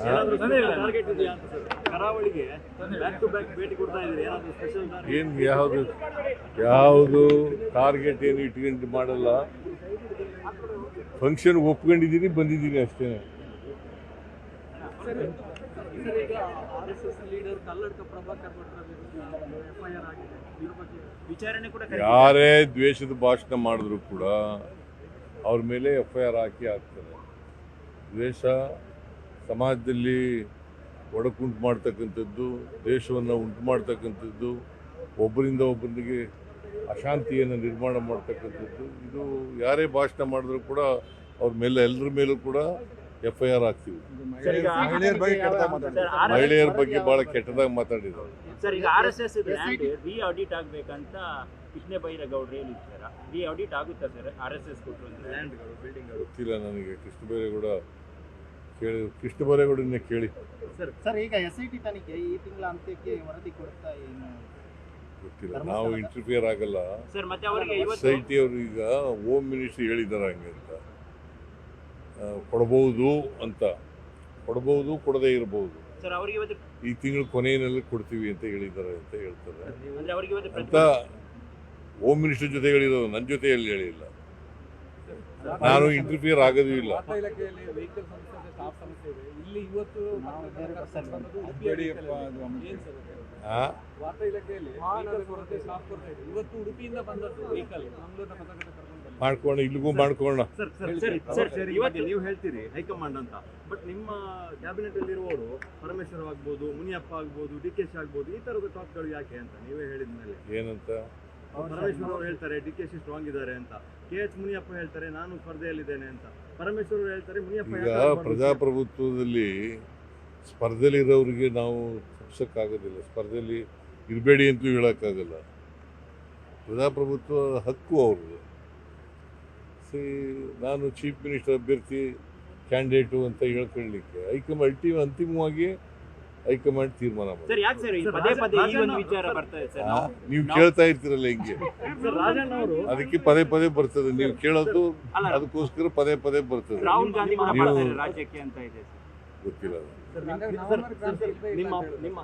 Target ಇದೆಯಾ ಅಂತ sir? ಕರಾವಳಿಗೆ ಬ್ಯಾಕ್ ಟು ಬ್ಯಾಕ್ ಭೇಟಿ ಕೊಡ್ತಾ ಇದ್ದೀರಿ, ಏನಾದರೂ ಸ್ಪೆಷಲ್ ಏನು ಯಾವುದು ಟಾರ್ಗೆಟ್ ಏನು ಇಟ್ಕೊಂಡು ಮಾಡಲ್ಲ. ಫಂಕ್ಷನ್ ಒಪ್ಕೊಂಡಿದ್ದೀನಿ, ಬಂದಿದ್ದೀನಿ ಅಷ್ಟೇ. ಈಗ RSS ಲೀಡರ್ ಕಲ್ಲಡ್ಕ ಪ್ರಭಾಕರ್ ಭಟ್ರ ವಿರುದ್ಧ FIR ಆಗಿದೆ. ಇದ್ರ ಬಗ್ಗೆ ವಿಚಾರಣೆ ಕೂಡ ಯಾರೇ ದ್ವೇಷದ ಭಾಷಣ ಮಾಡಿದ್ರು ಕೂಡ ಅವ್ರ ಮೇಲೆ FIR ಹಾಕ್ತಾರೆ. ದ್ವೇಷ ಸಮಾಜದಲ್ಲಿ ಒಡಕುಂಟು ಮಾಡ್ತಕ್ಕಂಥದ್ದು, ದೇಶವನ್ನು ಉಂಟು ಮಾಡ್ತಕ್ಕಂಥದ್ದು, ಒಬ್ಬರಿಂದ ಒಬ್ಬರಿಗೆ ಅಶಾಂತಿಯನ್ನು ನಿರ್ಮಾಣ ಮಾಡ್ತಕ್ಕಂಥದ್ದು, ಇದು ಯಾರೇ ಭಾಷಣ ಮಾಡಿದ್ರು ಕೂಡ ಅವ್ರ ಮೇಲೆ ಎಲ್ಲರ ಮೇಲೂ ಕೂಡ FIR ಹಾಕ್ತೀವಿ. ಮಹಿಳೆಯರ ಬಗ್ಗೆ ಬಹಳ ಕೆಟ್ಟದಾಗಿ ಮಾತಾಡಿದ್ದಾರೆ ಸರ್. ಈಗ RSS ರೀ ಆಡಿಟ್ ಆಗ್ಬೇಕಂತ ಕೃಷ್ಣ ಬೈರೇಗೌಡರು ಹೇಳಿದ್ದಾರೆ. ರೀ ಆಡಿಟ್ ಆಗುತ್ತಾ ಸರ್ RSS ಕೊಟ್ಟರು ಅಂದ್ರೆ ಲ್ಯಾಂಡ್ಗಳು, ಬಿಲ್ಡಿಂಗ್ಗಳು? ಗೊತ್ತಿಲ್ಲ ನನಗೆ. ಕೃಷ್ಣ ಬೈರೇಗೌಡರನ್ನೇ ಕೇಳಿ. ಸರ್ ಈಗ SIT ತನಿಖೆ ಈ ತಿಂಗಳ ಅಂತ್ಯಕ್ಕೆ ವರದಿ ಕೊಡ್ತಾ ಏನು ಗೊತ್ತಿಲ್ಲ, ನಾವು ಇಂಟರ್ಫಿಯರ್ ಆಗಲ್ಲ ಸರ್. ಮತ್ತೆ ಅವರಿಗೆ SIT ಅವರು ಈಗ ಹೋಮ್ ಮಿನಿಸ್ಟ್ರಿ ಹೇಳಿದ್ದಾರೆ ಹಂಗೆ ಅಂತ. ಕೊಡಬಹುದು ಅಂತ, ಕೊಡಬಹುದು, ಕೊಡದೇ ಇರಬಹುದು. ಸರ್ ಅವರಿಗೆ ಈ ತಿಂಗಳ ಕೊನೆಯಲ್ಲಿ ಕೊಡ್ತೀವಿ ಅಂತ ಹೇಳಿದ್ದಾರೆ ಅಂತ ಹೇಳ್ತಾರೆ ಅಂತ ಹೋಮ್ ಮಿನಿಸ್ಟರ್ ಜೊತೆ ಹೇಳಿರೋದು, ನನ್ನ ಜೊತೆ ಎಲ್ಲಿ ಹೇಳಿಲ್ಲ. ನಾನು ಇಂಟರ್ಫಿಯರ್ ಆಗೋದು ಇಲ್ಲ. ಮಾಡ್ಕೋಣ, ಇಲ್ಲಿಗೂ ಮಾಡ್ಕೋಣ. ನೀವು ಹೇಳ್ತೀರಿ ಹೈಕಮಾಂಡ್ ಅಂತ, ಬಟ್ ನಿಮ್ಮ ಕ್ಯಾಬಿನೆಟ್ ಅಲ್ಲಿರುವವರು ಪರಮೇಶ್ವರ್ ಆಗ್ಬೋದು, ಮುನಿಯಪ್ಪ ಆಗ್ಬೋದು, DKC ಆಗ್ಬೋದು, ಈ ತರದ ಟಾಪ್ಗಳು ಯಾಕೆ ಅಂತ ನೀವೇ ಹೇಳಿದ್ಮೇಲೆ ಏನಂತ ಪರಮೇಶ್ವರ್ ಅವರು ಹೇಳ್ತಾರೆ DKC ಸ್ಟ್ರಾಂಗ್ ಇದ್ದಾರೆ ಅಂತ, KH ಮುನಿಯಪ್ಪ ಹೇಳ್ತಾರೆ ನಾನು ಸ್ಪರ್ಧೆಯಲ್ಲಿದ್ದೇನೆ ಅಂತ, ಪರಮೇಶ್ವರ್ ಅವರು ಹೇಳ್ತಾರೆ ಮುನಿಯಪ್ಪ. ಈಗ ಪ್ರಜಾಪ್ರಭುತ್ವದಲ್ಲಿ ಸ್ಪರ್ಧೆಯಲ್ಲಿರೋರಿಗೆ ನಾವು ತಪ್ಪಿಸೋಕ್ಕಾಗೋದಿಲ್ಲ, ಸ್ಪರ್ಧೆಯಲ್ಲಿ ಇರಬೇಡಿ ಅಂತಲೂ ಹೇಳೋಕ್ಕಾಗಲ್ಲ. ಪ್ರಜಾಪ್ರಭುತ್ವ ಹಕ್ಕು ಅವ್ರದ್ದು. ನಾನು ಚೀಫ್ ಮಿನಿಸ್ಟರ್ ಅಭ್ಯರ್ಥಿ ಕ್ಯಾಂಡಿಡೇಟು ಅಂತ ಹೇಳ್ಕೊಳ್ಳಿಕ್ಕೆ ಅಂತಿಮವಾಗಿ ಹೈಕಮಾಂಡ್ ತೀರ್ಮಾನ ಮಾಡಿ. ನೀವು ಕೇಳ್ತಾ ಇರ್ತೀರಲ್ಲ ಹಿಂಗೆ, ಅದಕ್ಕೆ ಪದೇ ಪದೇ ಬರ್ತದೆ. ನೀವು ಕೇಳೋದು ಅದಕ್ಕೋಸ್ಕರ ಪದೇ ಪದೇ ಬರ್ತದೆ. ಗೊತ್ತಿಲ್ಲ.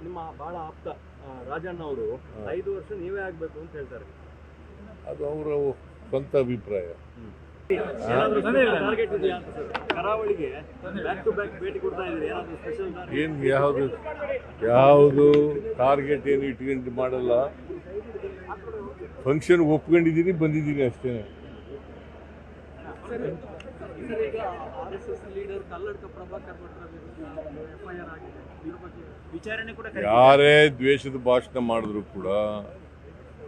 ನಿಮ್ಮ ಬಹಳ ಆಪ್ತ ರಾಜಣ್ಣ ಅವರು 5 ವರ್ಷ ನೀವೇ ಆಗ್ಬೇಕು ಅಂತ ಹೇಳ್ತಾರೆ. ಅದು ಅವರ ಸ್ವಂತ ಅಭಿಪ್ರಾಯ. ಟಾರ್ಗೆಟ್ ಇದೆಯಾ ಅಂತ ಸರ್? ಕರಾವಳಿಗೆ ಬ್ಯಾಕ್ ಟು ಬ್ಯಾಕ್ ಭೇಟಿ ಕೊಡ್ತಾ ಇದ್ದೀರಿ, ಏನಾದರೂ ಸ್ಪೆಷಲ್ ಏನು ಯಾವುದು ಟಾರ್ಗೆಟ್ ಏನು ಇಟ್ಕೊಂಡು ಮಾಡಲ್ಲ. ಫಂಕ್ಷನ್ ಒಪ್ಕೊಂಡಿದ್ದೀನಿ, ಬಂದಿದ್ದೀನಿ ಅಷ್ಟೇ. ಈಗ RSS ಲೀಡರ್ ಕಲ್ಲಡ್ಕ ಪ್ರಭಾಕರ್ ಭಟ್ರ ವಿರುದ್ಧ FIR ಆಗಿದೆ. ಇದ್ರ ಬಗ್ಗೆ ವಿಚಾರಣೆ ಕೂಡ ಯಾರೇ ದ್ವೇಷದ ಭಾಷಣ ಮಾಡಿದ್ರು ಕೂಡ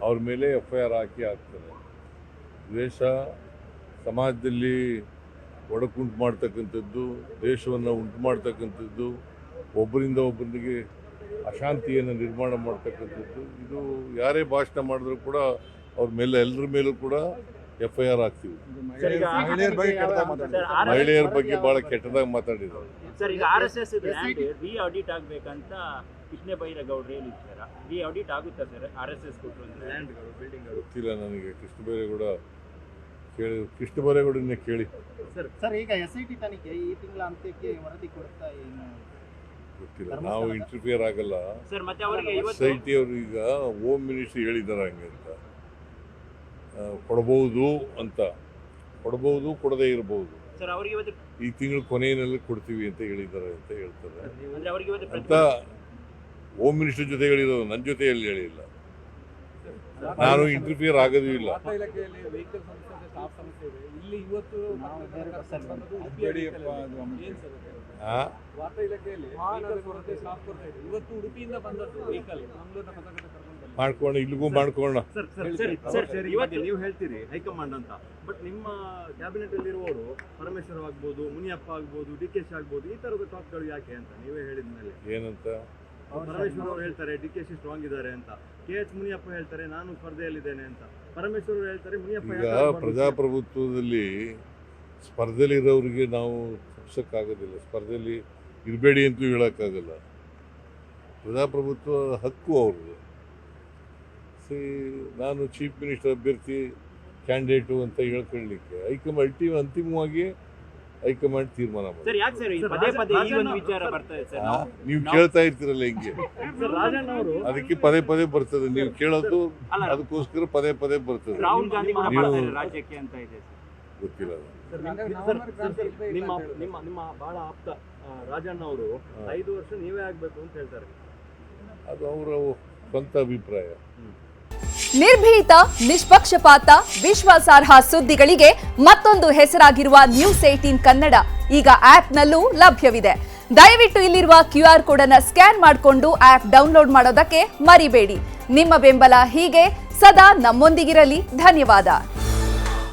ಅವ್ರ ಮೇಲೆ FIR ಹಾಕ್ತಾರೆ. ದ್ವೇಷ ಸಮಾಜದಲ್ಲಿ ಒಡಕುಂಟು ಮಾಡ್ತಕ್ಕಂಥದ್ದು, ದೇಶವನ್ನು ಉಂಟು ಮಾಡ್ತಕ್ಕಂಥದ್ದು, ಒಬ್ಬರಿಂದ ಒಬ್ಬರಿಗೆ ಅಶಾಂತಿಯನ್ನು ನಿರ್ಮಾಣ ಮಾಡ್ತಕ್ಕಂಥದ್ದು, ಇದು ಯಾರೇ ಭಾಷಣ ಮಾಡಿದ್ರು ಕೂಡ ಅವ್ರ ಮೇಲೆ ಎಲ್ಲರ ಮೇಲೂ ಕೂಡ FIR ಹಾಕ್ತೀವಿ. ಮಹಿಳೆಯರ ಬಗ್ಗೆ ಬಹಳ ಕೆಟ್ಟದಾಗಿ ಮಾತಾಡಿದ್ದಾರೆ ಸರ್. ಈಗ RSS ರೀ ಆಡಿಟ್ ಆಗ್ಬೇಕಂತ ಕೃಷ್ಣ ಬೈರೇಗೌಡರು ಹೇಳಿದ್ದಾರೆ. ರೀ ಆಡಿಟ್ ಆಗುತ್ತಾ ಸರ್ RSS ಕೊಟ್ಟರು ಅಂದ್ರೆ ಲ್ಯಾಂಡ್ಗಳು, ಬಿಲ್ಡಿಂಗ್ಗಳು? ಗೊತ್ತಿಲ್ಲ ನನಗೆ. ಕೃಷ್ಣ ಬೈರೇಗೌಡರನ್ನೇ ಕೇಳಿ. ಸರ್ ಈಗ SIT ತನಿಖೆ ಈ ತಿಂಗಳ ಅಂತ್ಯಕ್ಕೆ ವರದಿ ಕೊಡ್ತಾ ಏನು ಗೊತ್ತಿಲ್ಲ, ನಾವು ಇಂಟರ್ಫಿಯರ್ ಆಗಲ್ಲ ಸರ್. ಮತ್ತೆ ಅವರಿಗೆ SIT ಅವರು ಈಗ ಹೋಮ್ ಮಿನಿಸ್ಟ್ರಿ ಹೇಳಿದ್ದಾರೆ ಹಂಗೆ ಅಂತ. ಕೊಡಬಹುದು ಅಂತ, ಕೊಡಬಹುದು, ಕೊಡದೇ ಇರಬಹುದು. ಸರ್ ಅವರಿಗೆ ಈ ತಿಂಗಳ ಕೊನೆಯಲ್ಲಿ ಕೊಡ್ತೀವಿ ಅಂತ ಹೇಳಿದ್ದಾರೆ ಅಂತ ಹೇಳ್ತಾರೆ ಅಂತ ಹೋಮ್ ಮಿನಿಸ್ಟರ್ ಜೊತೆ ಹೇಳಿರೋದು, ನನ್ನ ಜೊತೆ ಎಲ್ಲಿ ಹೇಳಿಲ್ಲ. ನಾನು ಇಂಟರ್ಫಿಯರ್ ಆಗೋದು ಇಲ್ಲ. ಮಾಡ್ಕೋಣ, ಇಲ್ಲಿಗೂ ಮಾಡ್ಕೋಣ. ನೀವು ಹೇಳ್ತೀರಿ ಹೈಕಮಾಂಡ್ ಅಂತ, ಬಟ್ ನಿಮ್ಮ ಕ್ಯಾಬಿನೆಟ್ ಅಲ್ಲಿರುವವರು ಪರಮೇಶ್ವರ್ ಆಗ್ಬೋದು, ಮುನಿಯಪ್ಪ ಆಗ್ಬೋದು, DKC ಆಗ್ಬೋದು, ಈ ತರದ ಟಾಪ್ಗಳು ಯಾಕೆ ಅಂತ ನೀವೇ ಹೇಳಿದ್ಮೇಲೆ ಏನಂತ ಪರಮೇಶ್ವರ್ ಅವರು ಹೇಳ್ತಾರೆ DKC ಸ್ಟ್ರಾಂಗ್ ಇದ್ದಾರೆ ಅಂತ, KH ಮುನಿಯಪ್ಪ ಹೇಳ್ತಾರೆ ನಾನು ಸ್ಪರ್ಧೆಯಲ್ಲಿದ್ದೇನೆ ಅಂತ, ಪರಮೇಶ್ವರ್ ಅವರು ಹೇಳ್ತಾರೆ ಮುನಿಯಪ್ಪ. ಈಗ ಪ್ರಜಾಪ್ರಭುತ್ವದಲ್ಲಿ ಸ್ಪರ್ಧೆಯಲ್ಲಿರೋರಿಗೆ ನಾವು ತಪ್ಪಿಸೋಕ್ಕಾಗೋದಿಲ್ಲ, ಸ್ಪರ್ಧೆಯಲ್ಲಿ ಇರಬೇಡಿ ಅಂತಲೂ ಹೇಳೋಕ್ಕಾಗಲ್ಲ. ಪ್ರಜಾಪ್ರಭುತ್ವ ಹಕ್ಕು ಅವ್ರದ್ದು. ನಾನು ಚೀಫ್ ಮಿನಿಸ್ಟರ್ ಅಭ್ಯರ್ಥಿ ಕ್ಯಾಂಡಿಡೇಟು ಅಂತ ಹೇಳ್ಕೊಳ್ಳಿಕ್ಕೆ ಅಂತಿಮವಾಗಿ ಹೈಕಮಾಂಡ್ ತೀರ್ಮಾನ ಮಾಡಿ. ಸರ್ ಯಾಕೆ ಸರ್ ಪದೇ ಪದೇ ಈ ಒಂದು ವಿಚಾರ ಬರ್ತದೆ ಸರ್? ನೀವು ಕೇಳ್ತಾ ಇರ್ತೀರಲ್ಲ ಹಿಂಗೆ, ರಾಜಣ್ಣ ಅವರು ಅದಕ್ಕೆ ಪದೇ ಪದೇ ಬರ್ತದೆ. ನೀವು ಕೇಳೋದು ಅದಕ್ಕೋಸ್ಕರ ಪದೇ ಪದೇ ಬರ್ತದೆ. ರಾಹುಲ್ ಗಾಂಧಿ ಕೂಡ ನೀವು- ಬರ್ತಾರೆ ರಾಜ್ಯಕ್ಕೆ ಅಂತ ಇದೆ ಸರ್. ಗೊತ್ತಿಲ್ಲ ಅದು. ನಿಮ್ಮ ನಿಮ್ಮ ನಿಮ್ಮ ಬಹಳ ಆಪ್ತ ರಾಜಣ್ಣ ಅವರು 5 ವರ್ಷ ನೀವೇ ಆಗ್ಬೇಕು ಅಂತ ಹೇಳ್ತಾರೆ. ಅದು ಅವರ ಸ್ವಂತ ಅಭಿಪ್ರಾಯ. ನಿರ್ಭೀತ, ನಿಷ್ಪಕ್ಷಪಾತ, ವಿಶ್ವಾಸಾರ್ಹ ಸುದ್ದಿಗಳಿಗೆ ಮತ್ತೊಂದು ಹೆಸರಾಗಿರುವ News18 ಕನ್ನಡ ಈಗ ಆಪ್ನಲ್ಲೂ ಲಭ್ಯವಿದೆ. ದಯವಿಟ್ಟು ಇಲ್ಲಿರುವ QR ಕೋಡ್ ಅನ್ನು ಸ್ಕ್ಯಾನ್ ಮಾಡಿಕೊಂಡು ಆಪ್ ಡೌನ್ಲೋಡ್ ಮಾಡೋದಕ್ಕೆ ಮರಿಬೇಡಿ. ನಿಮ್ಮ ಬೆಂಬಲ ಹೀಗೆ ಸದಾ ನಮ್ಮೊಂದಿಗಿರಲಿ. ಧನ್ಯವಾದ.